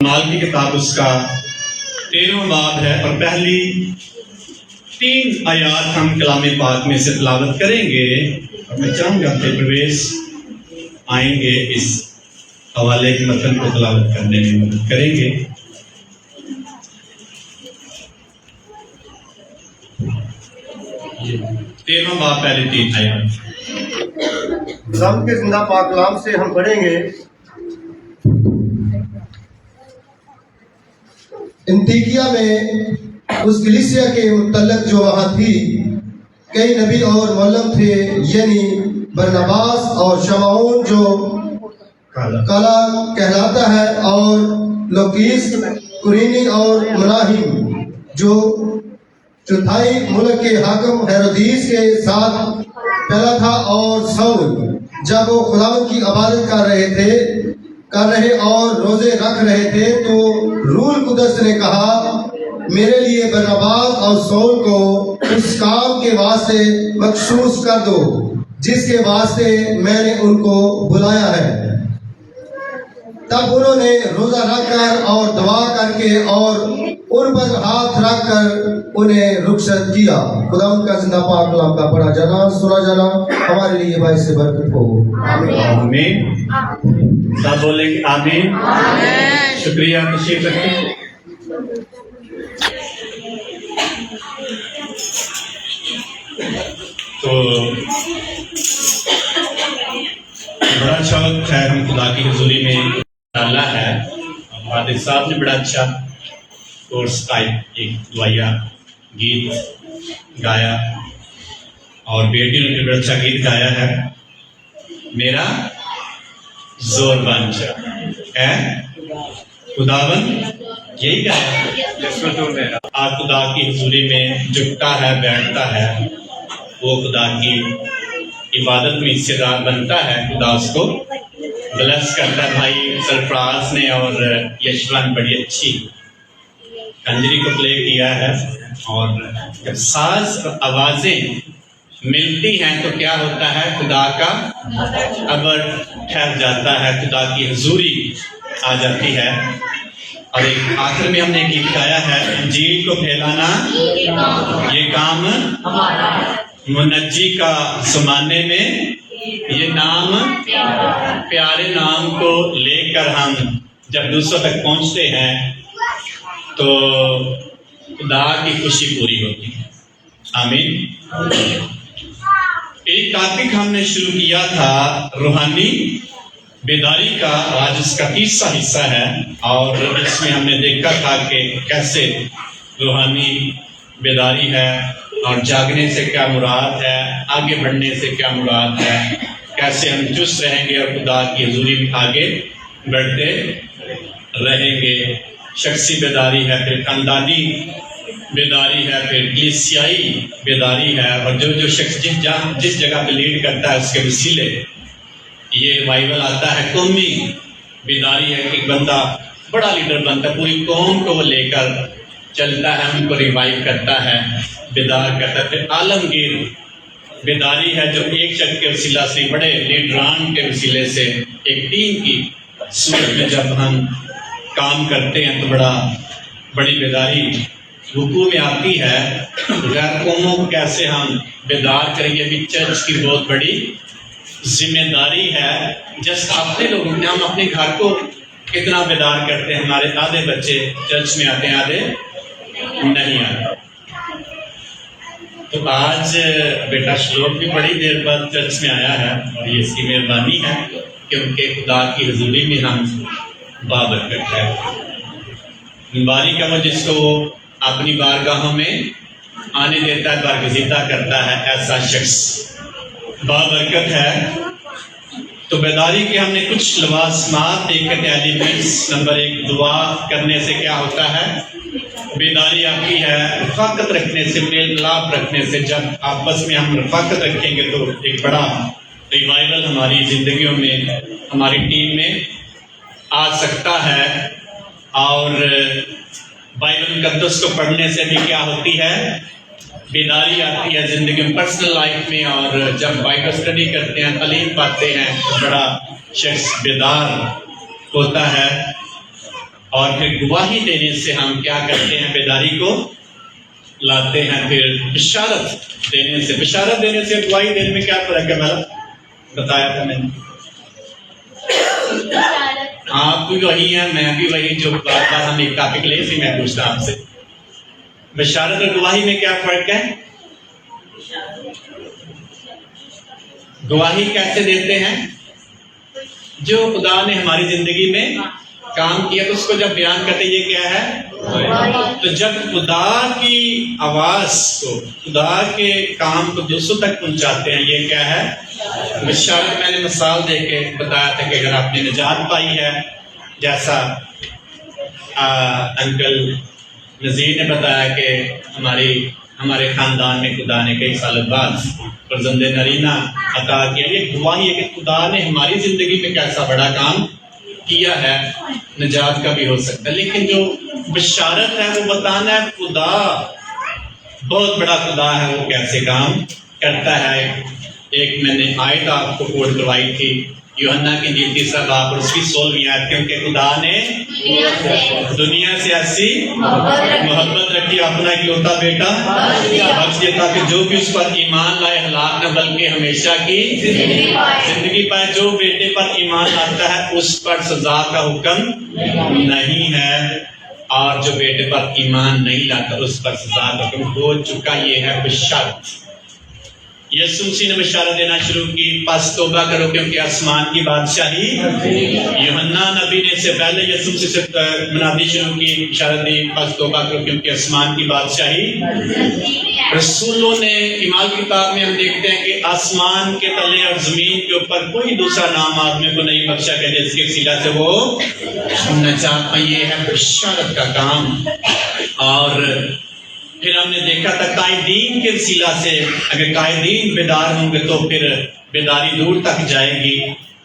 مال کی کتاب اس کا 13واں باب ہے اور پہلی 3 آیات ہم کلام پاک میں سے تلاوت کریں گے اور میں چاہوں گا کہ پرویز آئیں گے اس حوالے کے متن کو تلاوت کرنے میں مدد کریں گے۔ تیرہواں باب پہلی 3 آیات رب کے زندہ پاک کلام سے ہم پڑھیں گے۔ انطاکیہ میں اس کلیسیا کے متعلق جو وہاں تھی کئی نبی اور معلم تھے، یعنی برناباس اور شمعون جو کالا کہلاتا ہے، اور لوکیس، قرینی اور مناہیم جو چوتھائی ملک کے حاکم ہیرودیس کے ساتھ پہلا تھا، اور سول جب وہ خداوند کی عبادت کر رہے اور روزے رکھ رہے تھے تو روح القدس نے کہا، میرے لیے برناباس اور سول کو اس کام کے واسطے مخصوص کر دو جس کے واسطے میں نے ان کو بلایا ہے۔ تب انہوں نے روزہ رکھ کر اور دعا کر کے اور ان پر ہاتھ رکھ کر انہیں رخصت کیا۔ خداوند کا زندہ پاک کلام کا پڑھا جانا سنا جانا ہمارے لیے باعث برکت ہو۔ آمین۔ سب بولیں گے آمین۔ شکریہ، تشریف رکھیں۔ تو بڑا اچھا وقت ہے، ہم خدا کی حضوری میں ڈالا ہے۔ فادر صاحب نے بڑا اچھا کورس ٹائپ ایک دعائیا گیت گایا اور بیٹیوں نے بڑا اچھا گیت گایا ہے، میرا زور بن جا ہے خداوند، یہی گایا۔ آج خدا کی حضوری میں جھکتا ہے، بیٹھتا ہے، وہ خدا کی عبادت میں حصے دار بنتا ہے، خدا اس کو بلس کرتا ہے۔ بھائی سرفراز نے اور یشوا نے بڑی اچھی کنجری کو پلے کیا ہے، اور جب ساز اور آوازیں ملتی ہیں تو کیا ہوتا ہے، خدا کا ابر ٹھہر جاتا ہے، خدا کی حضوری آ جاتی ہے۔ اور ایک آخر میں ہم نے گیت گایا ہے، انجیل کو پھیلانا یہ کام منجی کا زمانے میں، یہ نام پیارے نام کو لے کر ہم جب دوسروں تک پہنچتے ہیں تو خدا کی خوشی پوری ہوتی ہے۔ آمین۔ ایک ٹاپک ہم نے شروع کیا تھا روحانی بیداری کا، آج اس کا 30واں حصہ ہے، اور اس میں ہم نے دیکھا تھا کہ کیسے روحانی بیداری ہے اور جاگنے سے کیا مراد ہے، آگے بڑھنے سے کیا مراد ہے، کیسے ہم چست رہیں گے اور خدا کی حضوری میں آگے بڑھتے رہیں گے۔ شخصی بیداری ہے، پھر خاندانی بیداری ہے، پھر کلیسیائی بیداری ہے، اور جو شخص جس جگہ پہ لیڈ کرتا ہے اس کے وسیلے یہ ریوائول آتا ہے۔ قومی بیداری ہے کہ بندہ بڑا لیڈر بنتا ہے، پوری قوم کو وہ لے کر چلتا ہے، ان کو ریوائو کرتا ہے، بیدار کرتا ہے۔ پھر عالمگیر بیداری ہے جو ایک شخص کے وسیلہ سے، بڑے لیڈران کے وسیلے سے، ایک ٹیم کی صورت میں جب ہم کام کرتے ہیں تو بڑی بیداری وقوع میں آتی ہے۔ غیر قوموں کو کیسے ہم بیدار کریں گے، بھی چرچ کی بہت بڑی ذمہ داری ہے۔ جس اپنے لوگ ہم اپنے گھر کو کتنا بیدار کرتے ہیں، ہمارے آدھے بچے چرچ میں آتے ہیں، آدھے نہیں آتے۔ تو آج بیٹا شلوک بھی بڑی دیر بعد چرچ میں آیا ہے، اور یہ اس کی مہربانی ہے کہ ان کے خدا کی حضوری میں ہم بابرکت ہے۔ باری کا وہ جس کو اپنی بارگاہوں میں آنے دیتا ہے، برگزیدہ کرتا ہے، ایسا شخص بابرکت ہے۔ تو بیداری کے ہم نے کچھ لوازمات دیکھے تھے، ایلیمنٹس۔ نمبر 1، دعا کرنے سے کیا ہوتا ہے، بیداری آتی ہے۔ رفاقت رکھنے سے، میل ملاپ رکھنے سے، جب آپس میں ہم رفاقت رکھیں گے تو ایک بڑا ریوائول ہماری زندگیوں میں، ہماری ٹیم میں آ سکتا ہے۔ اور بائبل مقدس کو پڑھنے سے بھی کیا ہوتی ہے، بیداری آتی ہے زندگی میں، پرسنل لائف میں۔ اور جب بائبل اسٹڈی کرتے ہیں، تعلیم پاتے ہیں، تو بڑا شخص بیدار ہوتا ہے۔ اور پھر گواہی دینے سے ہم کیا کرتے ہیں؟ بیداری کو لاتے ہیں. پھر بشارت دینے سے گواہی دینے میں کیا فرق ہے؟ میرا بتایا تھا میں نے. آپ بھی وہی ہیں، میں بھی وہی، جو بار بار ہم ایک ٹاپک لے سی. میں پوچھتا آپ سے، بشارت اور گواہی میں کیا فرق ہے؟ گواہی کیسے دیتے ہیں؟ جو خدا نے ہماری زندگی میں کام کیا تو اس کو جب بیان کرتے، یہ کیا ہے؟ تو جب خدا کی آواز کو، خدا کے کام کو دوسروں تک پہنچاتے ہیں، یہ کیا ہے؟ بشارت. میں نے مثال دے کے بتایا تھا کہ اگر آپ نے نجات پائی ہے، جیسا انکل نذیر نے بتایا کہ ہمارے خاندان میں خدا نے کئی سال بعد فرزند نرینہ عطا کیا، یہ گواہی ہے کہ خدا نے ہماری زندگی میں کیسا بڑا کام کیا ہے. نجات کا بھی ہو سکتا ہے، لیکن جو بشارت ہے وہ بتانا ہے خدا بہت بڑا خدا ہے، وہ کیسے کام کرتا ہے. ایک میں نے آیت آپ کو کوٹ کروائی تھی، یوحنا کی انجیل 3 باب اور اس کی 16ویں آیت، کیونکہ خدا نے دنیا سے ایسی محبت رکھی، اپنا اکلوتا بیٹا بخش دیا تاکہ جو بھی اس پر ایمان لائے ہلاک نہ بلکہ ہمیشہ کی زندگی پائے. جو بیٹے پر ایمان لاتا ہے اس پر سزا کا حکم نہیں ہے، اور جو بیٹے پر ایمان نہیں لاتا اس پر سزا کا حکم ہو چکا. یہ ہے بشارت. یسوع مسیح نے بشارت دینا شروع کی، پس توبہ کرو کیونکہ آسمان کی بادشاہی. یوحنا نبی نے اس سے پہلے یسوع مسیح سے منادی شروع کی، بشارت دی، پس توبہ کرو کیونکہ آسمان کی بادشاہی. رسولوں نے اعمال کی کتاب میں ہم دیکھتے ہیں کہ آسمان کے تلے اور زمین کے اوپر کوئی دوسرا نام آدمی کو نہیں بخشا گیا جس کے وسیلہ سے وہ نجات پائے. یہ ہے بشارت کا کام. اور پھر ہم نے دیکھا تھا قائدین کے وسیلہ سے، اگر قائدین بیدار ہوں گے تو پھر بیداری دور تک جائے گی،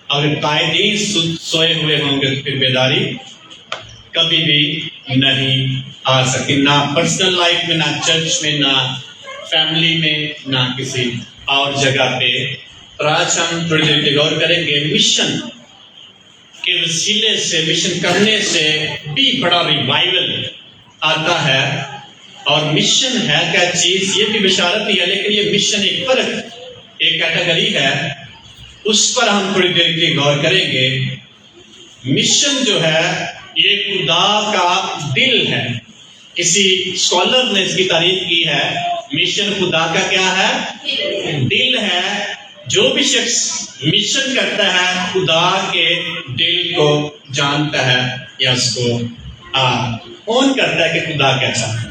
اگر قائدین سوئے ہوئے ہوں گے تو پھر بیداری کبھی بھی نہیں آ سکتی، نہ پرسنل لائف میں، نہ چرچ میں، نہ فیملی میں، نہ کسی اور جگہ پہ. اور آج ہم تھوڑی دیر کے غور کریں گے مشن کے وسیلے سے، مشن کرنے سے بھی بڑا ریوائول آتا ہے. اور مشن ہے کیا چیز؟ یہ بھی بشارت ہی ہے، لیکن یہ مشن ایک فرق، ایک کیٹیگری ہے، اس پر ہم تھوڑی دیر کی غور کریں گے. مشن جو ہے یہ خدا کا دل ہے. کسی اسکالر نے اس کی تعریف کی ہے، مشن خدا کا کیا ہے؟ دل ہے. جو بھی شخص مشن کرتا ہے خدا کے دل کو جانتا ہے یا اس کو اون کرتا ہے کہ خدا کیا چاہتا ہے.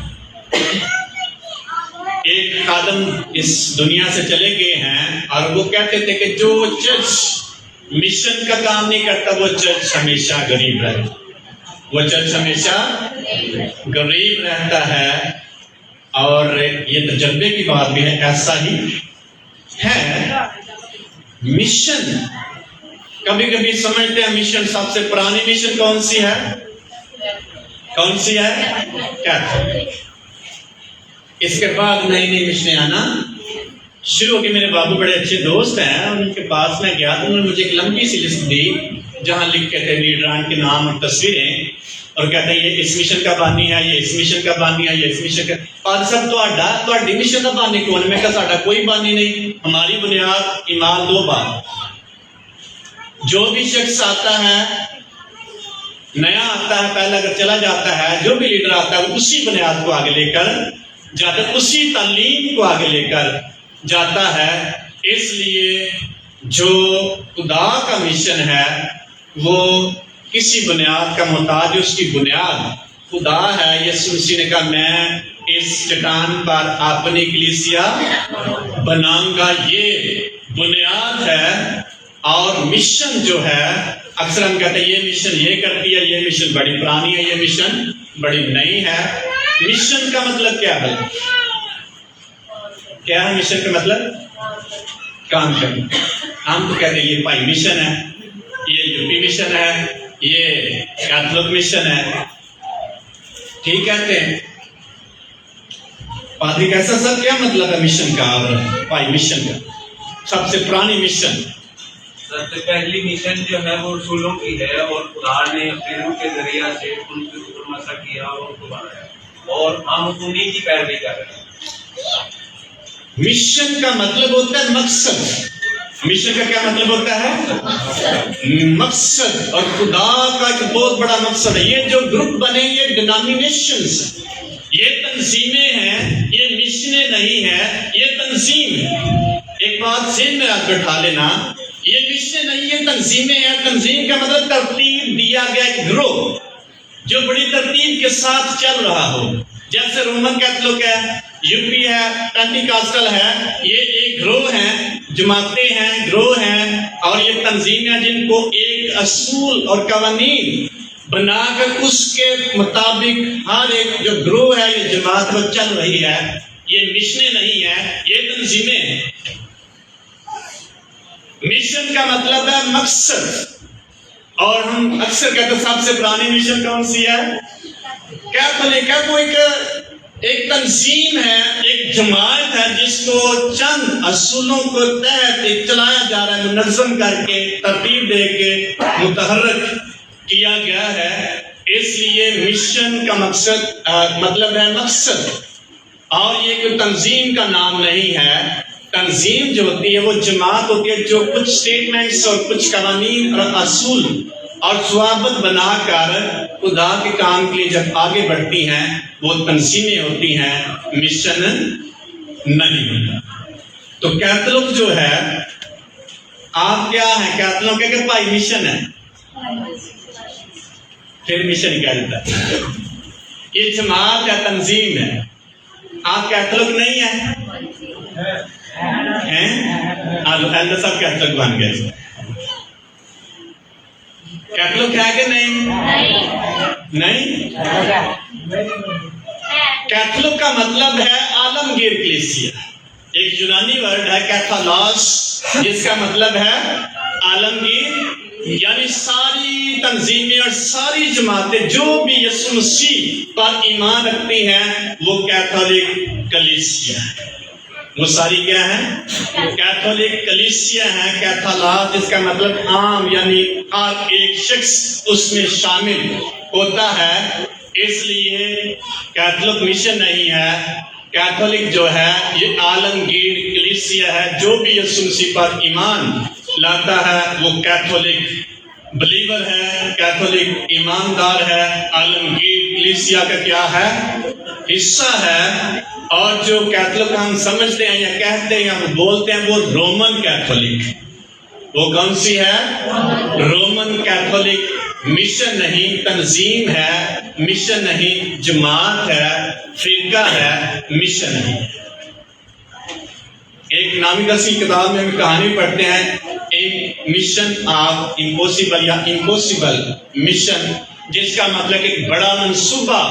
ایک خادم اس دنیا سے چلے گئے ہیں اور وہ کہتے تھے کہ جو چرچ مشن کا کام نہیں کرتا وہ چرچ ہمیشہ غریب رہتا، وہ چرچ ہمیشہ غریب رہتا ہے. اور یہ تجربے کی بات بھی ہے، ایسا ہی ہے. مشن کبھی کبھی سمجھتے ہیں مشن سب سے پرانی مشن کون سی ہے؟ کون سی ہے؟ کیا؟ اس کے بعد نئی نئی مشنیں آنا شروع ہو گئی. میرے بابو بڑے اچھے دوست ہیں، ان کے پاس میں گیا تو انہوں نے مجھے ایک لمبی سی لسٹ دی جہاں لکھ کے تھے لیڈران کے نام اور تصویریں، اور کہتے ہیں یہ اس مشن کا بانی ہے، یہ اس مشن کا بانی ہے، یہ اس مشن کا. فادر صاحب تہاڈی مشن کا بانی کون؟ میں کہا ساڈا کوئی بانی نہیں، ہماری بنیاد ایمان 2 بات. جو بھی شخص آتا ہے، نیا آتا ہے، پہلے اگر چلا جاتا ہے، جو بھی لیڈر آتا ہے وہ اسی بنیاد کو آگے لے کر جاتا ہے، اسی تعلیم کو آگے لے کر جاتا ہے. اس لیے جو خدا کا مشن ہے وہ کسی بنیاد کا محتاج، اس کی بنیاد خدا ہے. یسوع مسیح نے کہا میں اس چٹان پر اپنی کلیسیا بناؤں گا، یہ بنیاد ہے. اور مشن جو ہے اکثر ہم کہتے ہیں یہ مشن یہ کرتی ہے، یہ مشن بڑی پرانی ہے، یہ مشن بڑی نئی ہے. مشن کا مطلب کیا ہے؟ کیا ہے مشن کا مطلب؟ کام کرنا. ہم تو کہتے ہیں یہ بھائی مشن ہے، یہ یو پی مشن ہے، یہ کیتھولک مشن ہے. ٹھیک کہتے ہیں. پادری کیسا سر کیا مطلب ہے مشن کا اور بھائی مشن کا؟ سب سے پرانی مشن سب سے پہلی مشن جو ہے وہ رسولوں کی ہے، اور خدا نے اپنے روح کے ذریعہ سے ان کے اوپر مسا کیا اور ان کو بنایا، اور ہم انہیں کی پیروی کر رہے ہیں۔ مشن کا مطلب ہوتا ہے مقصد۔ مشن کا کیا مطلب ہوتا ہے؟ مقصد۔ اور خدا کا ایک بہت بڑا مقصد ہے۔ یہ جو گروپ بنے یہ ڈینامینیشنز، یہ تنظیمیں ہیں، یہ مشنیں نہیں ہیں، یہ تنظیم ہے۔ ایک بات ذہن میں آپ بٹھا لینا، یہ مشنیں نہیں، یہ تنظیمیں ہیں۔ تنظیم کا مطلب ترتیب دیا گیا ایک گروہ جو بڑی ترتیب کے ساتھ چل رہا ہو، جیسے رومن کیتھولک ہے، یوپی ہے، پینٹیکاسٹل ہے، یہ ایک گروہ ہیں، جماعتیں ہیں، گروہ ہیں، اور یہ تنظیمیں ہیں جن کو ایک اصول اور قوانین بنا کر اس کے مطابق ہر ایک جو گروہ ہے، یہ جماعت وہ چل رہی ہے۔ یہ مشنیں نہیں ہیں، یہ تنظیمیں ہیں۔ مشن کا مطلب ہے مقصد، اور ہم اکثر کہتے ہیں سب سے پرانی مشن کون سی ہے؟ کیتھولک ہے۔ وہ ایک تنظیم ہے، ایک جماعت ہے جس کو چند اصولوں کو تحت چلایا جا رہا ہے، منظم کر کے، ترتیب دے کے متحرک کیا گیا ہے۔ اس لیے مشن کا مقصد مطلب ہے مقصد، اور یہ کوئی تنظیم کا نام نہیں ہے۔ تنظیم جو ہوتی ہے وہ جماعت ہوتی ہے جو کچھ سٹیٹمنٹس اور کچھ قوانین اور اصول اور ضوابط بنا کر خدا کے کام کے لیے جب آگے بڑھتی ہیں، وہ تنظیمیں ہوتی ہیں، مشن نہیں ہوتا۔ تو کیتھولک جو ہے، آپ کیا ہیں؟ کیتھولک کہ بھائی مشن ہے، پھر مشن کیا دیتا ہے؟ یہ جماعت ہے، تنظیم ہے۔ آپ کیتھولک نہیں ہیں؟ ایلڈر صاحب کیتھولک بن گئے۔ کیتھولک ہے کہ نہیں؟ نہیں۔ کیتھولک کا مطلب ہے عالمگیر کلیسیا۔ ایک یونانی ورڈ ہے کیتھالاس، جس کا مطلب ہے عالمگیر، یعنی ساری تنظیمیں اور ساری جماعتیں جو بھی یسوع مسیح پر ایمان رکھتی ہیں وہ کیتھولک کلیسیا ہے۔ وہ ساری کیا ہیں؟ کیتھولک کلیسیا ہیں۔ کیتھالاس جس کا مطلب عام، یعنی ہر ایک شخص اس میں شامل ہوتا ہے۔ اس لیے کیتھولک مشن نہیں ہے، کیتھولک جو ہے یہ عالمگیر کلیسیا ہے۔ جو بھی یسوع مسیح پر ایمان لاتا ہے وہ کیتھولک بلیور ہے، کیتھولک ایماندار ہے، عالمگیر کلیسیا کا کیا ہے؟ حصہ ہے۔ اور جو کیتھولک ہم سمجھتے ہیں یا کہتے ہیں یا بولتے ہیں وہ رومن کیتھولک، وہ کون سی ہے؟ Roman Catholic. مشن نہیں، تنظیم ہے، مشن نہیں، جماعت ہے، فرقہ ہے، مشن نہیں۔ ایک نامی کسی کتاب میں ہم کہانی پڑھتے ہیں مشن آف امپوسیبل یا امپوسیبل مشن، جس کا مطلب ایک بڑا منصوبہ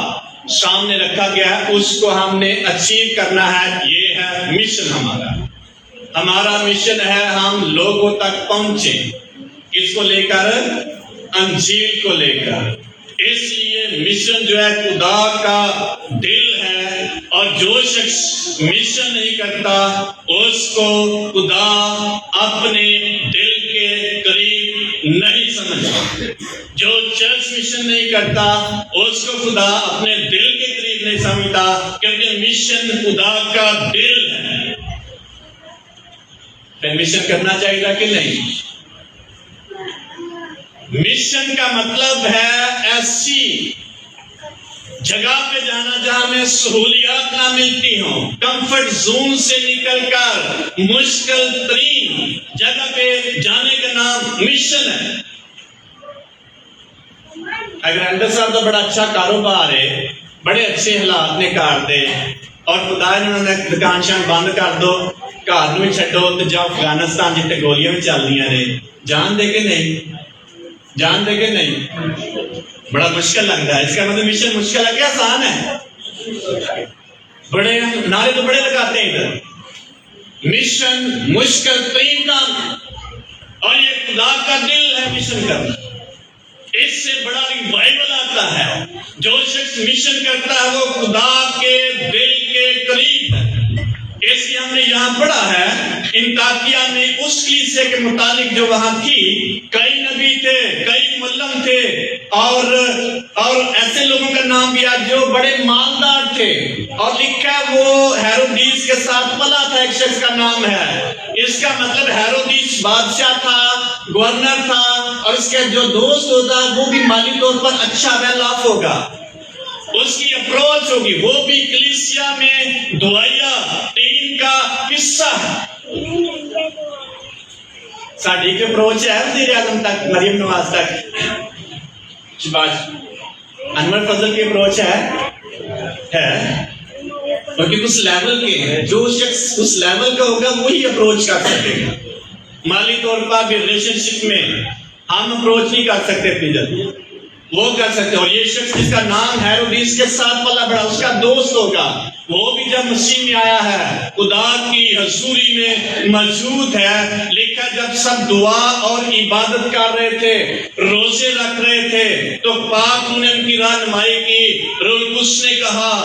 سامنے رکھا گیا ہے، اس کو ہم نے اچیو کرنا ہے۔ یہ ہے مشن ہمارا۔ ہمارا مشن ہے ہم لوگوں تک پہنچیں، کس کو لے کر؟ انجیل کو لے کر۔ اس لیے مشن جو ہے خدا کا دل ہے، اور جو شخص مشن نہیں کرتا اس کو خدا اپنے دل کے قریب نہیں سمجھتا۔ جو چرچ مشن نہیں کرتا اس کو خدا اپنے دل کے قریب نہیں سمجھتا، کیونکہ مشن خدا کا دل ہے۔ پھر مشن کرنا چاہیے کہ نہیں؟ مشن کا مطلب ہے ایسی جگہ پہ جانا جہاں میں سہولیات نہ ملتی ہوں، کمفرٹ زون سے نکل کر مشکل ترین جگہ پہ جانے کا نام مشن ہے۔ اگر ایلڈر صاحب کا بڑا اچھا کاروبار ہے، بڑے اچھے حالات نے کار دے، اور خدا نے دکان شان بند کر دو، گھر میں چھڈو تو جاؤ افغانستان جتنے گولیاں بھی چل رہی ہیں، جان دے کے نہیں؟ جان دے کے نہیں؟ بڑا مشکل لگتا ہے۔ اس کا مطلب مشن مشکل ہے کہ آسان ہے؟ بڑے نعرے تو بڑے لگاتے ہیں ادھر، مشن مشکل ترین کام، اور یہ خدا کا دل ہے مشن کرنا۔ اس سے بڑا ریوائول آتا ہے۔ جو شخص مشن کرتا ہے وہ خدا کے دل کے قریب ہے۔ اس لیے ہم نے یہاں پڑھا ہے انطاکیہ میں اس کلیسیا کے متعلق جو وہاں تھی، کئی نبی تھے، کئی معلم تھے، اور ایسے لوگوں کا نام بھی آج جو بڑے مالدار تھے، اور لکھا ہے وہ ہیرودیس کے ساتھ پلا تھا، ایک شخص کا نام ہے، اس کا مطلب ہیرودیس بادشاہ تھا، گورنر تھا، اور اس کا جو دوست ہوتا وہ بھی مالی طور پر اچھا ویل آف ہوگا، اس کی اپروچ ہوگی، وہ بھی کلیسیا میں دعائیا ٹیم کا حصہ ہے۔ ساڈی کی اپروچ ہے وزیر اعظم تک، مریم نواز تک، شہباز انور فضل کی اپروچ ہے، کیونکہ اس لیول کے ہیں، جو شخص اس لیول کا ہوگا وہی اپروچ کر سکے گا۔ مالی طور پر بھی ریلیشن شپ میں ہم اپروچ نہیں کر سکتے اتنی جلدی، وہ کر سکتے، اور یہ شخص جس کا نام ہیرودیس کے ساتھ پلا بڑا، اس کا دوست ہوگا، وہ بھی جب مسیح میں آیا ہے خدا کی حضوری میں موجود ہے، لکھا جب سب دعا اور عبادت کر رہے تھے، روزے رکھ رہے تھے، تو پاک نے ان کی رہنمائی کی، روح القدس نے کہا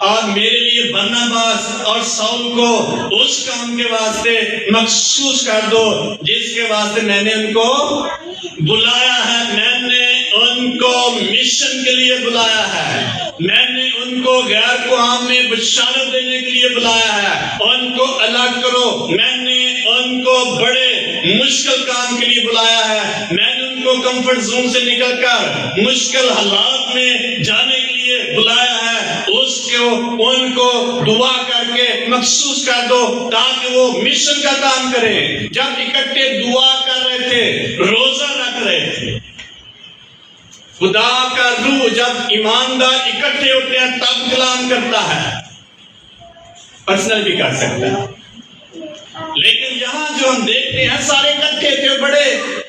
اور میرے لیے برناباس اور ساؤل کو اس کام کے واسطے مخصوص کر دو جس کے واسطے میں نے ان کو بلایا ہے، میں نے ان کو مشن کے لیے بلایا ہے، میں نے ان کو غیر قوم میں بشارت دینے کے لیے بلایا ہے، ان کو الگ کرو، میں نے ان کو بڑے مشکل کام کے لیے بلایا ہے، میں نے ان کو کمفرٹ زون سے نکل کر مشکل حالات میں جانے کے لیے بلایا ہے، اس کو ان کو دعا کر کے مخصوص کر دو تاکہ وہ مشن کا کام کرے۔ جب اکٹھے دعا کر رہے تھے، روزہ رکھ رہے تھے، خدا کا روح جب ایماندار اکٹھے ہوتے ہیں تب کلام کرتا ہے، پرسنل بھی کر سکتا ہے، لیکن یہاں جو ہم دیکھتے ہیں سارے اکٹھے تھے، بڑے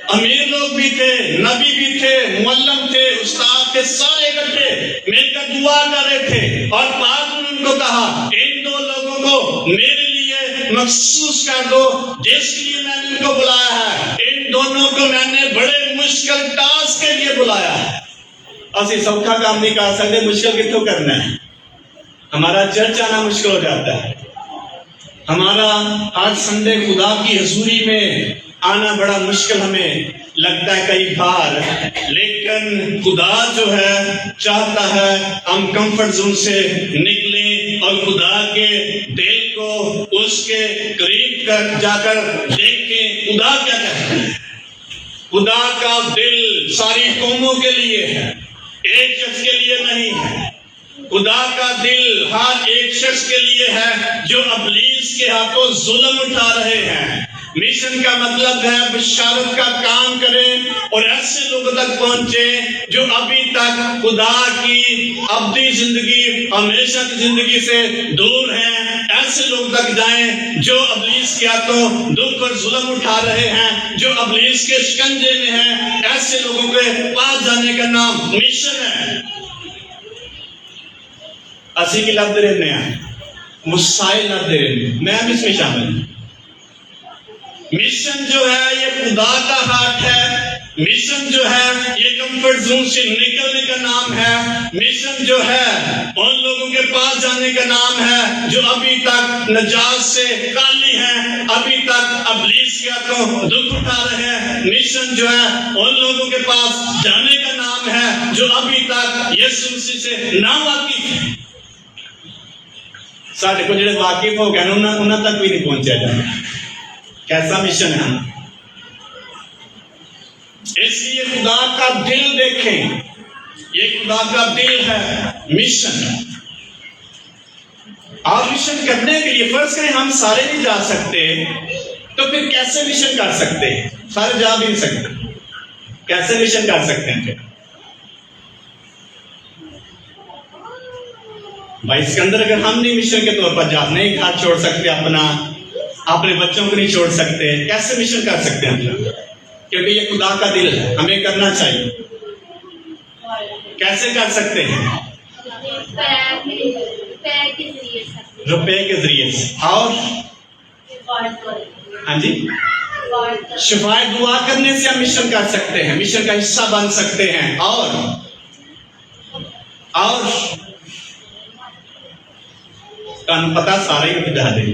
امیر لوگ بھی تھے، نبی بھی تھے، معلم تھے، استاد تھے، سارے اکٹھے مل کر دعا کر رہے تھے، اور پاک نے ان کو کہا ان دو لوگوں کو میرے لیے مخصوص کر دو جس کے لیے میں نے ان کو بلایا ہے، ان دونوں کو میں نے بڑے مشکل ٹاسک کے لیے بلایا ہے۔ اسی سوکھا کام نہیں کر سکتے، مشکل کتوں کرنا ہے، ہمارا چرچ آنا مشکل ہو جاتا ہے، ہمارا ہر سنڈے خدا کی حضوری میں آنا بڑا مشکل ہمیں لگتا ہے کئی بار، لیکن خدا جو ہے چاہتا ہے ہم کمفرٹ زون سے نکلیں اور خدا کے دل کو اس کے قریب جا کر دیکھیں خدا کیا کہتا ہے۔ خدا کا دل ساری قوموں کے لیے ہے، ایک شخص کے لیے نہیں ہے۔ خدا کا دل ہر ایک شخص کے لیے ہے جو ابلیس کے ہاتھوں ظلم اٹھا رہے ہیں۔ مشن کا مطلب ہے بشارت کا کام کریں اور ایسے لوگوں تک پہنچے جو ابھی تک خدا کی ابدی زندگی، ہمیشہ کی زندگی سے دور ہیں، ایسے لوگ تک جائیں جو ابلیس کے ہاتھوں دکھ اور ظلم اٹھا رہے ہیں، جو ابلیس کے شکنجے میں ہیں، ایسے لوگوں کے پاس جانے کا نام مشن ہے۔ اسی کی لفظ رہنے ہیں، مسائل لفظ رہنے، میں بھی اس میں شامل ہوں۔ مشن جو ہے یہ خدا کا ہاتھ ہے، مشن جو ہے یہ کمفرٹ زون سے نکلنے کا نام ہے، مشن جو ہے ان لوگوں کے پاس جانے کا نام ہے جو ابھی تک نجات سے خالی ہیں، ابھی تک ابلیس کے ہاتھوں دکھ اٹھا رہے ہیں۔ مشن جو ہے ان لوگوں کے پاس جانے کا نام ہے جو ابھی تک یسوع مسیح سے نہ واقف ہیں۔ سارے کو جڑے واقف ہو گئے انہوں تک بھی نہیں پہنچا جانا۔ کیسا مشن ہے؟ اس لیے خدا کا دل دیکھیں، یہ خدا کا دل ہے مشن۔ آپ مشن کرنے کے لیے فرض کریں ہم سارے نہیں جا سکتے تو پھر کیسے مشن کر سکتے ہیں؟ سارے جا بھی نہیں سکتے، کیسے مشن کر سکتے ہیں؟ پھر بھائی سکندر اگر ہم نہیں مشن کے طور پر جا نہیں گھر چھوڑ سکتے، اپنے بچوں کو نہیں چھوڑ سکتے، کیسے مشن کر سکتے ہیں؟ کیونکہ یہ خدا کا دل ہے، ہمیں کرنا چاہیے۔ کیسے کر سکتے ہیں؟ روپے کے ذریعے سے، اور ہاں جی شفاعت دعا کرنے سے ہم مشن کر سکتے ہیں، مشن کا حصہ بن سکتے ہیں، اور تمہیں پتا سارے بتا دیں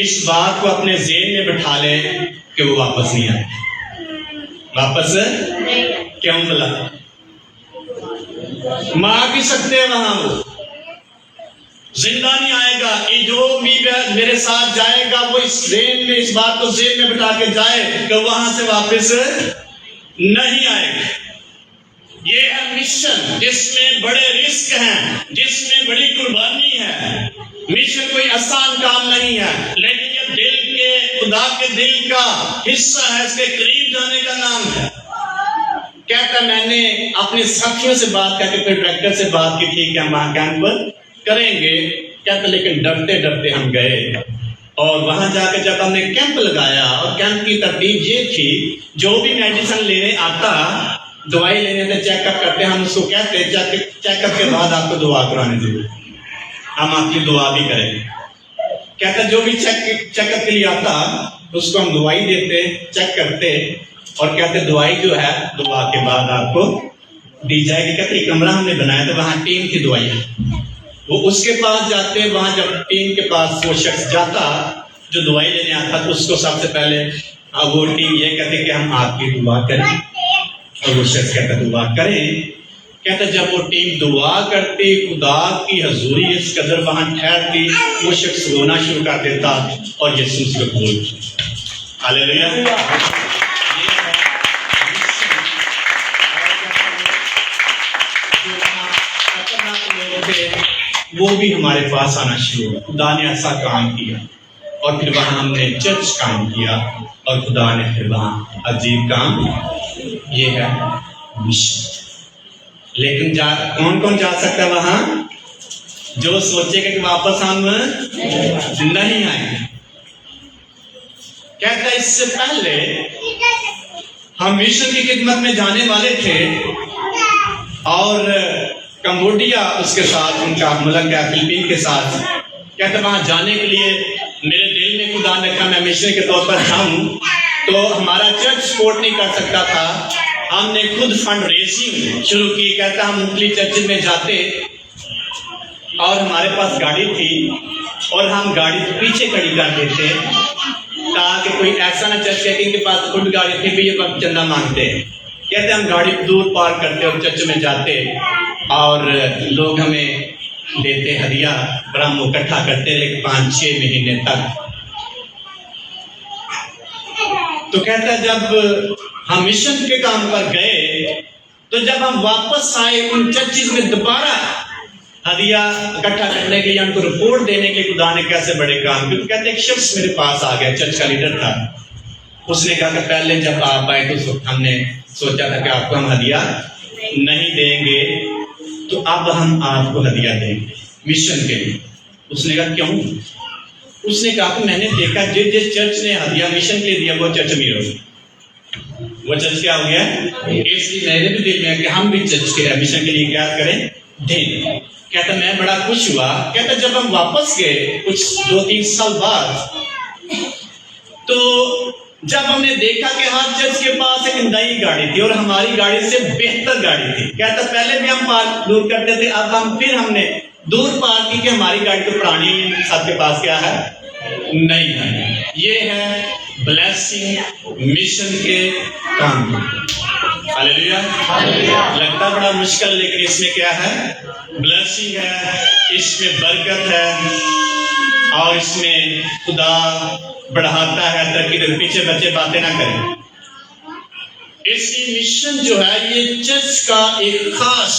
اس بات کو اپنے ذہن میں بٹھا لے کہ وہ واپس نہیں آئے. واپس کیوں بلا؟ مار بھی سکتے ہیں وہاں، وہ زندہ نہیں آئے گا. یہ جو بھی میرے ساتھ جائے گا وہ اس ذہن میں، اس بات کو ذہن میں بٹھا کے جائے کہ وہاں سے واپس نہیں آئے گا. یہ ہے مشن جس میں بڑے رسک ہیں، جس میں بڑی قربانی ہے. مشن کوئی آسان کام نہیں ہے، لیکن یہ دل کے، خدا کے دل کا حصہ ہے، اس کے قریب جانے کا نام ہے. کہتا میں نے اپنے ساتھیوں سے بات کر کے پھر ڈائریکٹر سے بات کی، ٹھیک ہے ہم وہاں کیمپ کریں گے. کہتا لیکن ڈرتے ڈرتے ہم گئے، اور وہاں جا کے جب ہم نے کیمپ لگایا، اور کیمپ کی ترتیب یہ تھی جو بھی میڈیسن لینے آتا، دوائی لینے سے چیک اپ کرتے، ہم اس کو کہتے چیک اپ کے بعد آپ کو دعا کرانے دیں، ہم آپ کی دعا بھی کریں گے. کہتا جو بھی چیک اپ کے لیے آتا اس کو ہم دوائی دیتے، چیک کرتے، اور کہتے دوائی جو ہے دعا کے بعد آپ کو دی جائے گی. کہتے کمرہ ہم نے بنایا تھا، وہاں ٹیم کی دوائی ہے، وہ اس کے پاس جاتے. وہاں جب ٹیم کے پاس وہ شخص جاتا جو دوائی لینے آتا تو اس کو سب سے پہلے وہ ٹیم یہ کہتے کہ ہم آپ کی دعا کریں، اور وہ شخص کہتا دعا کریں. کہتا جب وہ ٹیم دعا کرتی، خدا کی حضوری اس قدر وہاں ٹھہرتی، وہ شخص رونا شروع کر دیتا اور یسوع سے قبول. ہاللیلویا. وہ بھی ہمارے پاس آنا شروع ہوا. خدا نے ایسا کام کیا، اور پھر وہاں ہم نے چرچ کام کیا، اور خدا نے پھر وہاں عجیب کام. یہ ہے مشن. لیکن کون کون جا سکتا ہے وہاں؟ جو سوچے گا کہ واپس ہم نہیں آئیں گے. کہتا اس سے پہلے ہم مشن کی خدمت میں جانے والے تھے، اور کمبوڈیا اس کے ساتھ ان کا ملک ہے، فلپین کے ساتھ. کہتے وہاں جانے کے لیے میرے دل میں خدا نے کہا میں مشن کے طور پر جاؤں، تو ہمارا چرچ سپورٹ نہیں کر سکتا تھا. ہم نے خود فنڈ ریزنگ شروع کی. کہتا ہم مختلف چرچ میں جاتے، اور ہمارے پاس گاڑی تھی، اور ہم گاڑی پیچھے کھڑی کر دیتے تاکہ کوئی ایسا نہ چرچ کہ ان کے پاس خود گاڑی تھی بھی یہ چندہ مانگتے ہیں. کہتے ہم گاڑی دور پارک کرتے اور چرچ میں جاتے، اور لوگ ہمیں دیتے ہدیہ، اور ہم اکٹھا کرتے لیکن 5-6 مہینے تک. تو کہتا ہے جب ہم مشن کے کام پر گئے، تو جب ہم واپس آئے ان چرچز میں دوبارہ ہدیہ اکٹھا کرنے کے لیے، ان کو رپورٹ دینے کے، خدا نے کیسے بڑے کام کیے. کہتے ایک شخص میرے پاس آ گیا، چرچ کا لیڈر تھا. اس نے کہا کہ پہلے جب آپ آئے تو ہم نے سوچا تھا کہ آپ کو ہم ہدیہ نہیں دیں گے، تو اب ہم آپ کو ہدیہ دیں گے مشن کے لیے. اس نے کہا کیوں؟ اس نے کہا کہ میں نے دیکھا جس چرچ نے ہدیہ مشن کے لیے دیا وہ چرچ امیر ہو گیا. وہ چرچ کیا ہو گیا؟ اس لیے میرے بھی دل میں کہ ہم بھی چرچ کے مشن کے لیے کیا کریں، دیں. کہتا میں بڑا خوش ہوا. کہتا جب ہم واپس گئے کچھ 2-3 سال بعد، تو جب ہم نے دیکھا کہ ہر چرچ کے پاس ایک نئی گاڑی تھی، اور ہماری گاڑی سے بہتر گاڑی تھی. کہتا پہلے بھی ہم پارک دور کرتے تھے، اب ہم نے دور پارک کی کہ ہماری گاڑی تو پرانی، سب کے پاس کیا ہے، نہیں ہے. یہ ہے بلیسنگ مشن کے کام. ہاللیلویا. لگتا بڑا مشکل، لیکن اس میں کیا ہے، بلیسنگ ہے، اس میں برکت ہے، اور اس میں خدا بڑھاتا ہے ترقی. پیچھے بچے باتیں نہ کریں. اس کی مشن جو ہے یہ چرچ کا ایک خاص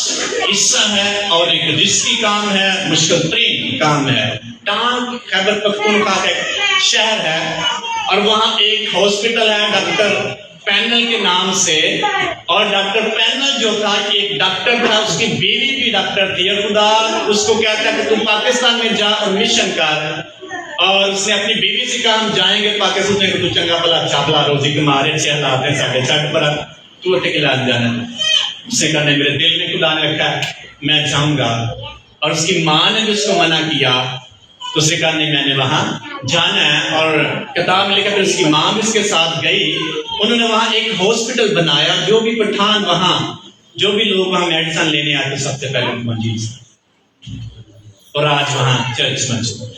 حصہ ہے، اور ایک رسکی کام ہے، مشکل ترین کام ہے. ٹانگ خیبر پختونخوا کا ایک شہر ہے، اور وہاں ایک ہاسپٹل ہے ڈاکٹر پینل کے نام سے. اور ڈاکٹر پینل جو تھا ایک ڈاکٹر تھا، اس کی بیوی بھی ڈاکٹر تھی، اور خدا اس کو کہتا ہے کہ تم پاکستان میں جا اور مشن کر. اور اس نے اپنی بیوی سے کہا ہم جائیں گے پاکستان میں، تو چنگا بلا چابلا روزی کمارے 6 حالات ہیں 6.5 پر تو ٹکے لاج جانا. اس نے کہا نہیں، میرے دل میں خدا نے رکھا ہے میں جاؤں گا. اور اس کی ماں نے بھی اس کو منع کیا، تو اس نے کہا نہیں میں نے وہاں جانا ہے. اور کتاب میں لکھا پھر اس کی ماں بھی اس کے ساتھ گئی. انہوں نے وہاں ایک ہاسپٹل بنایا. جو بھی پٹھان وہاں، جو بھی لوگ وہاں میڈیسن لینے آتے سب سے پہلے موجود، اور آج وہاں چرچ موجود.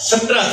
17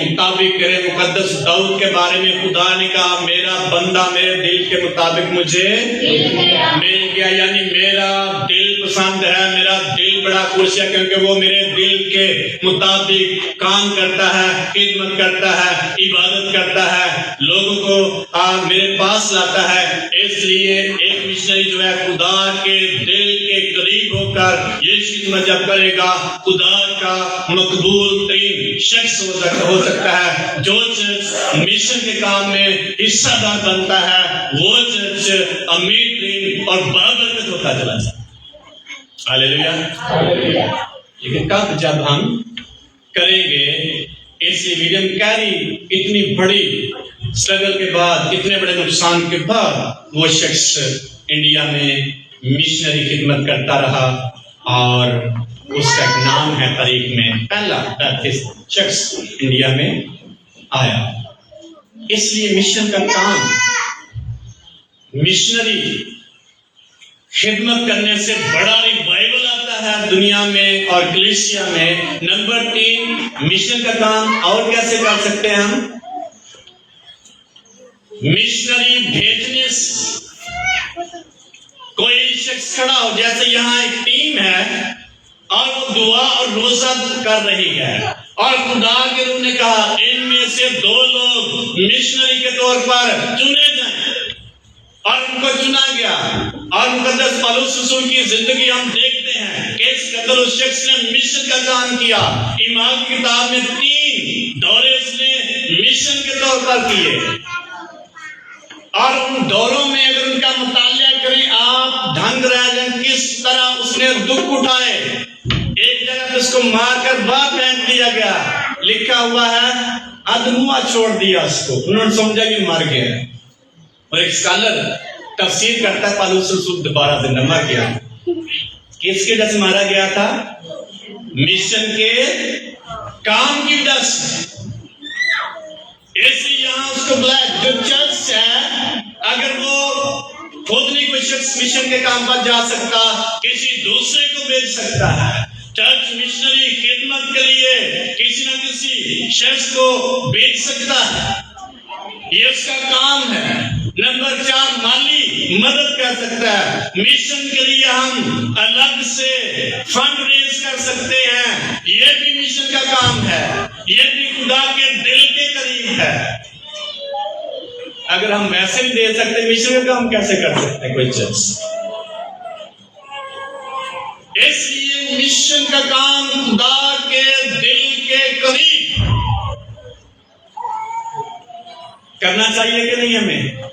مطابق کرے. مقدس داؤد کے بارے میں خدا نے کہا میرا بندہ میرے دل کے مطابق مجھے مل گیا. یعنی میرا دل پسند ہے, میرا دل بڑا خوش ہے, کیونکہ وہ میرے دل کے مطابق کام کرتا ہے, خدمت کرتا ہے, عبادت کرتا ہے, لوگوں کو میرے پاس لاتا ہے. اس لیے ایک مشنری جو ہے خدا کے دل کے قریب ہو کر یہ خدمت جب کرے گا, خدا کا مقبول ترین شخص ہو سکتا ہے. جو شخص مشن کے کام میں حصہ دار بنتا ہے وہ شخص امیر ترین اور بابرکت ہوتا چلا جاتا ہے. ہاللیلویا. لیکن کب جب ہم کریں گے ایسی ولیم کیری اتنی بڑی اسٹرگل کے بعد, اتنے بڑے نقصان کے بعد وہ شخص انڈیا میں مشنری خدمت کرتا رہا اور اس کا ایک نام ہے تاریخ میں پہلا بیپٹسٹ شخص انڈیا میں آیا. اس لیے مشن کا کام, مشنری خدمت کرنے سے بڑا ریوائول آتا ہے دنیا میں اور کلیسیا میں. نمبر 3, مشن کا کام اور کیسے کر سکتے ہیں ہم؟ مشنری بھیجنے سے کوئی شخص کھڑا ہو, جیسے یہاں ایک ٹیم ہے اور وہ دعا اور روزہ کر رہی ہے اور خدا کے روح نے کہا ان میں سے 2 لوگ مشنری کے طور پر چنے جائیں, اور ان کو چنا گیا. اور مقدس پالوس رسول کی زندگی ہم دیکھتے ہیں کہ اس قدر اس شخص نے مشن کا کام کیا. ایمان کی کتاب میں 3 دورے اس نے مشن کے طور پر کیے, اور ان دوروں میں اگر ان کا مطالعہ کریں آپ دھنگ رہ جائیں کس طرح اس نے دکھ اٹھائے. ایک جگہ پہ اس کو مار کر باہر پھینک دیا گیا, لکھا ہوا ہے ادموا چھوڑ دیا اس کو, انہوں نے سمجھا کہ مر گیا. اور ایک اسکالر تفسیر کرتا ہے پالوس رسول دوبارہ زندہ مر گیا. کس کی وجہ سے مارا گیا تھا؟ مشن کے کام کی وجہ سے. اس لیے یہاں اس کو بلایا. جو چرچ ہے اگر وہ خود نہیں کوئی شخص مشن کے کام پر جا سکتا, کسی دوسرے کو بھیج سکتا ہے. چرچ مشنری خدمت کے لیے کسی نہ کسی شخص کو بھیج سکتا ہے, یہ اس کا کام ہے. نمبر 4, مالی مدد کر سکتا ہے. مشن کے لیے ہم الگ سے فنڈ ریز کر سکتے ہیں, یہ بھی مشن کا کام ہے, یہ بھی خدا کے دل کے قریب ہے. اگر ہم ویسے نہیں دے سکتے مشن کا کام کیسے کر سکتے ہیں کوئی چیز؟ اس لیے مشن کا کام خدا کے دل کے قریب کرنا چاہیے کہ نہیں ہمیں؟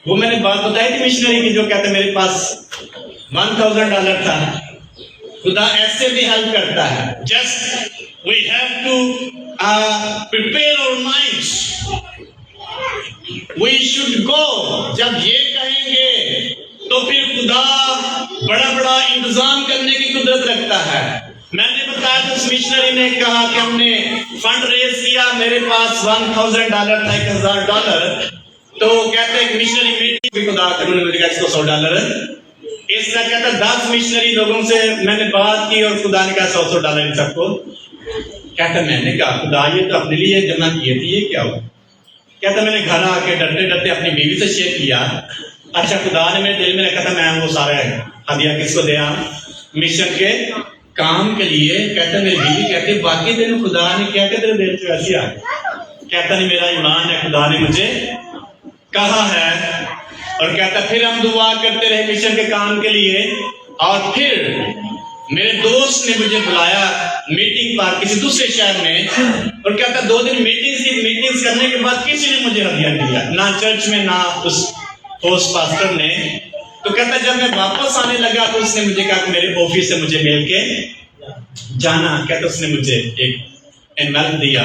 وہ میں نے بات بتائی تھی مشنری کی جو کہتے ہیں میرے پاس $1,000 تھا. خدا ایسے بھی ہیلپ کرتا ہے. Just we have to prepare our minds. We should go. جب یہ کہیں گے تو پھر خدا بڑا بڑا انتظام کرنے کی قدرت رکھتا ہے. میں نے بتایا تو اس مشنری نے کہا کہ ہم نے فنڈ ریز کیا, میرے پاس $1,000 تھا, $1,000. تو کہتے ہیں مشنری میٹنگ بھی خدا انہوں نے مجھے کہا اس کو $100. اس طرح کہتا 10 مشنری لوگوں سے میں نے بات کی اور خدا نے کہا $100 ان سب کو. کہتا میں نے کہا خدا یہ تو اپنے لیے جمع کیے تھے, یہ کیا ہوا؟ کہتا میں نے گھر آ کے ڈرتے ڈرتے اپنی بیوی سے شیئر کیا. اچھا خدا نے میرے دل میں رکھا تھا میں وہ سارا ہدیہ کس کو دیا؟ مشن کے کام کے لیے. کہتا میری بیوی کہتے باقی دن خدا نے کیا کہ تیرے دل سے ایسی آ گئی. کہتا نہیں میرا ایمان ہے, خدا نے مجھے کہا ہے. اور کہتا پھر ہم دعا کرتے رہے مشن کے کام کے لیے. اور پھر میرے دوست نے مجھے بلایا میٹنگ پر کسی دوسرے شہر میں, اور کہتا 2 دن میٹنگز کرنے کے بعد کسی نے مجھے ہدیہ نہیں دیا, نہ چرچ میں نہ اس ہوسٹ پاسٹر نے. تو کہتا جب میں واپس آنے لگا تو اس نے مجھے کہا کہ میرے آفس سے مجھے مل کے جانا. کہتا اس نے مجھے ایک انویلپ دیا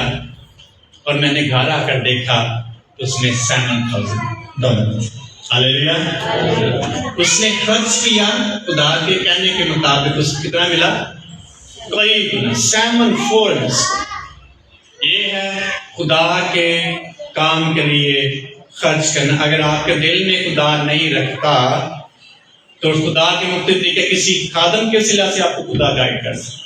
اور میں نے گھر آ کر دیکھا تو اس میں $7,000. ہاللیلویا. اس نے خرچ کیا خدا کے کہنے کے مطابق. اس کو کتنا ملا؟ قریب 7 فولڈز. یہ ہے خدا کے کام کے لیے خرچ کرنا. اگر آپ کے دل میں خدا نہیں رکھتا تو خدا کے مختلف طریقے کسی خادم کے صلہ سے آپ کو خدا گائیڈ کر سکتا.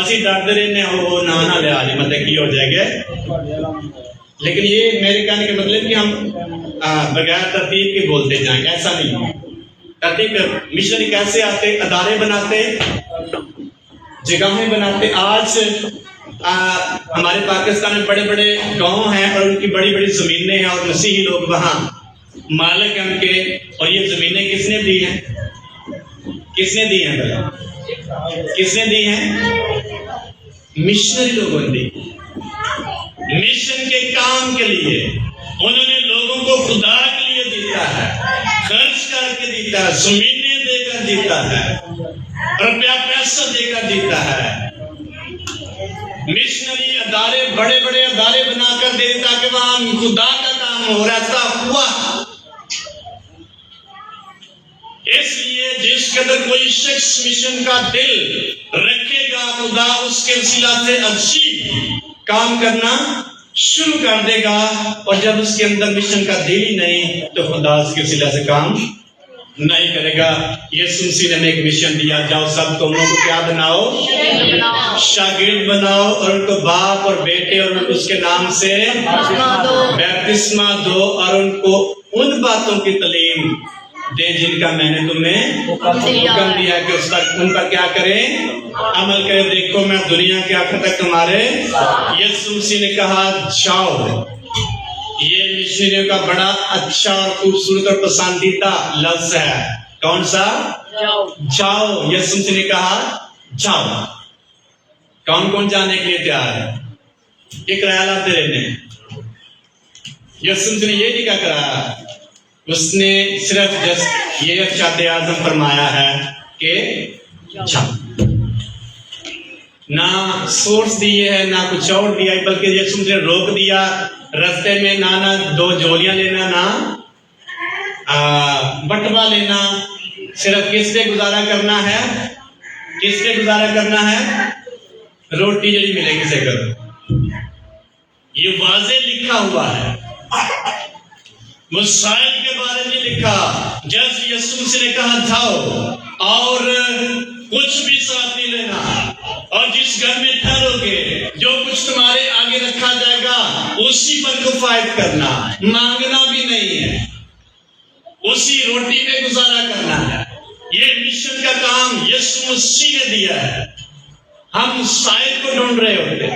ਅਸੀਂ ਡਰਦੇ ਰਹਿੰਦੇ ਹੋ ਨਾ ਲਿਆ ਜੀ ਮਤਲਬ ਕੀ ਹੋ ਜਾਏਗਾ। لیکن یہ میرے کہنے کا مطلب کہ ہم بغیر ترتیب کے بولتے جائیں، ایسا نہیں. ترتیب مشنری کیسے آتے؟ ادارے بناتے، جگہیں بناتے. آج ہمارے پاکستان میں بڑے بڑے گاؤں ہیں اور ان کی بڑی بڑی زمینیں ہیں اور مسیحی لوگ وہاں مالک ہیں ان کے. اور یہ زمینیں کس نے دی ہیں؟ کس نے دی ہیں بھلا؟ کس نے دی ہیں؟ مشنری لوگوں نے دی. مشن کے کام کے لیے انہوں نے لوگوں کو خدا کے لیے دیتا ہے، خرچ کر کے دیتا ہے، زمینیں دے کر دیتا ہے، روپیہ پیسہ دے کر دیتا ہے. مشنری ادارے بڑے بڑے ادارے بنا کر دے تاکہ وہاں خدا کا کام ہو. ایسا ہوا. اس لیے جس قدر کوئی شخص مشن کا دل رکھے گا، خدا اس کے وسیلہ سے عجیب کام کرنا شروع کر دے گا. اور جب اس کے اندر مشن کا دل ہی نہیں تو خدا اس کے وسیلہ سے کام نہیں کرے گا. یسوع مسیح نے ہمیں ایک مشن دیا، جاؤ سب قوموں کو کیا بناؤ؟ شاگرد بناؤ، اور ان کو باپ اور بیٹے اور اس کے نام سے بپتسمہ دو، اور ان کو ان باتوں کی تعلیم دے جن کا میں نے تمہیں حکم دیا کہ اس پر ان پر کیا کریں؟ عمل کریں. دیکھو میں دنیا کے آخر تک تمہارے. یسوع مسیح نے کہا جاؤ. یہ مشنریوں کا بڑا اچھا اور خوبصورت اور پسندیدہ لفظ ہے. کون سا؟ جاؤ. یسوع مسیح نے کہا جاؤ. کون کون جانے کے لیے تیار ہے؟ یہ کرایہ لاتے رہنے. یسوع مسیح نے یہ نہیں کہا کرایا، اس نے صرف جس یہ ارشاد اعظم فرمایا ہے کہ جاؤ. نہ سورس دیے ہے، نہ کچھ اور دیا ہے، بلکہ یسوع مسیح نے روک دیا رستے میں. نہ 2 جولیاں لینا، نہ بٹوا لینا. صرف کس سے گزارا کرنا ہے؟ کس سے گزارا کرنا ہے؟ روٹی جڑی ملے گی سے کرو. یہ واضح لکھا ہوا ہے. مسائل کے بارے میں لکھا. جب یسوع مسیح نے کہا جاؤ اور کچھ بھی ساتھ نہیں لینا، اور جس گھر میں ٹھہرو گے جو کچھ تمہارے آگے رکھا جائے گا اسی پر کفایت کرنا، مانگنا بھی نہیں ہے، اسی روٹی پہ گزارا کرنا ہے. یہ مشن کا کام یسوع مسیح نے دیا ہے. ہم مسائل کو ڈھونڈ رہے ہوتے،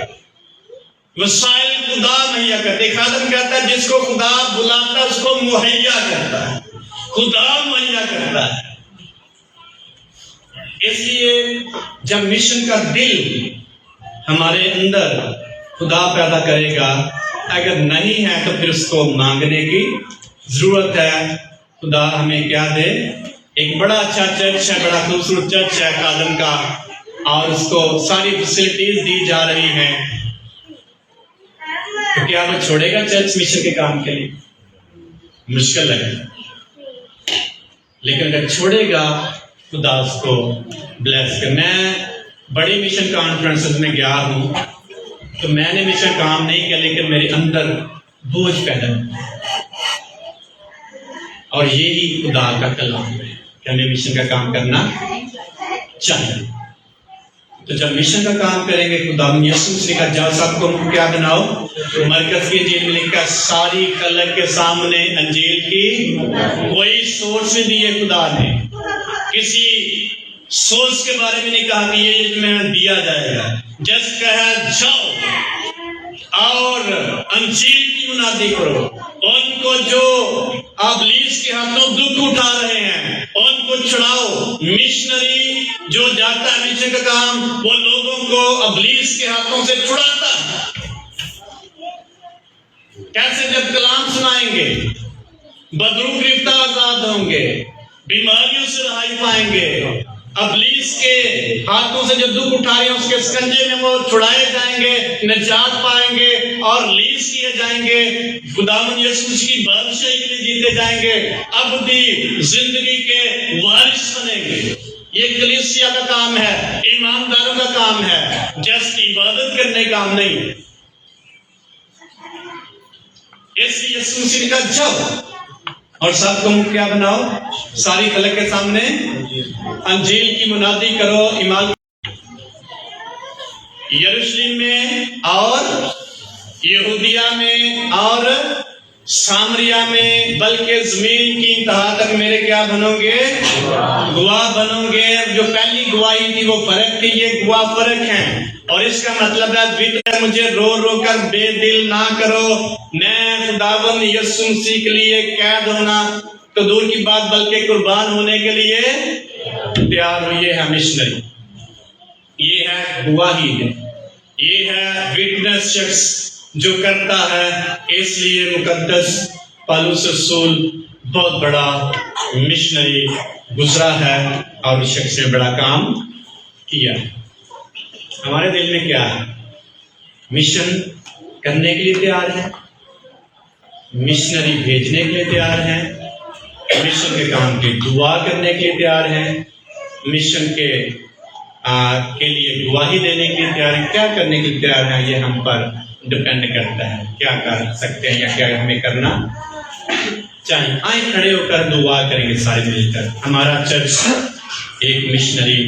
وسائل خدا مہیا کرتے. خادم کہتا ہے جس کو خدا بلاتا ہے اس کو مہیا کرتا ہے، خدا مہیا کرتا ہے. اس لیے جب مشن کا دل ہمارے اندر خدا پیدا کرے گا، اگر نہیں ہے تو پھر اس کو مانگنے کی ضرورت ہے. خدا ہمیں کیا دے؟ ایک بڑا اچھا چرچ ہے، بڑا خوبصورت چرچ ہے خادم کا، اور اس کو ساری فیسلٹیز دی جا رہی ہیں. تو کیا وہ چھوڑے گا چرچ مشن کے کام کے لیے؟ مشکل لگے گا. لیکن اگر چھوڑے گا خدا اس کو بلیس کر. میں بڑی مشن کانفرنس میں گیا ہوں تو میں نے مشن کام نہیں کیا، لیکن میرے اندر بوجھ پیدا ہوا. اور یہی خدا کا کلام ہے کہ ہمیں مشن کا کام کرنا چاہیے. تو جب مشن کا کام کریں گے، خدا یسوع مسیح کا جاؤ سب کو کیا بناؤ؟ مرکز کی انجیل میں لکھا ساری خلق کے سامنے انجیل کی کوئی سورس نہیں دی ہے. خدا نے کسی سورس کے بارے میں نہیں کہا کہ یہ میں دیا جائے گا. جس کہا جاؤ اور انجیل کی منادی کرو. ان کو جو ابلیس کے ہاتھوں دکھ اٹھا رہے ہیں ان کو چھڑاؤ. مشنری جو جاتا ہے مشن کا کام، وہ لوگوں کو ابلیس کے ہاتھوں سے چھڑاتا ہے. کیسے؟ جب کلام سنائیں گے بدرو گرفتہ آزاد ہوں گے، بیماریوں سے رہائی پائیں گے. ابلیس کے ہاتھوں سے جو دکھ اٹھا رہے ہیں اس کے سکنجے میں وہ چھڑائے جائیں گے، نجات پائیں گے اور ریلیز کیے جائیں گے. خداوند یسوع مسیح کی بادشاہی کے لیے جیتے جائیں گے، ابدی زندگی کے وارث بنیں گے. یہ کلیسیا کا کام ہے، ایمانداروں کا کام ہے، جسٹ عبادت کرنے کا کام نہیں. اس لیے یسوع مسیح نے کہا جاؤ اور سب کو کیا بناؤ؟ ساری خلق کے سامنے انجیل کی منادی کرو. ایمان یروشلم میں اور یہودیہ میں اور سامریہ میں، بلکہ زمین کی انتہا تک میرے کیا بنو گے؟ گواہ بنو گے۔ جو پہلی گواہی تھی وہ فرق تھی، یہ گواہ فرق ہیں۔ اور اس کا مطلب ہے مجھے رو رو کر بے دل نہ کرو، میں خداوند یسوع مسیح کے لیے قید ہونا تو دور کی بات بلکہ قربان ہونے کے لیے تیار ہو۔ یہ ہے مشنری، یہ ہے گواہی، یہ ہے وٹنس شخص جو کرتا ہے۔ اس لیے مقدس پالوس رسول بہت بڑا مشنری گزرا ہے اور اس شخص نے بڑا کام کیا۔ ہمارے دل میں کیا ہے؟ مشن کرنے کے لیے تیار ہے، مشنری بھیجنے کے لیے تیار ہیں، مشن کے کام کی دعا کرنے کے لیے تیار ہیں، مشن کے لیے گواہی دینے کے لیے تیار ہیں۔ کیا کرنے کے لیے تیار ہیں؟ یہ ہم پر ڈپینڈ کرتا ہے، کیا کر سکتے ہیں یا کیا ہمیں کرنا چاہیے۔ آئیں کھڑے ہو کر دعا کریں گے سارے مل کر۔ ہمارا چرچ ایک مشنری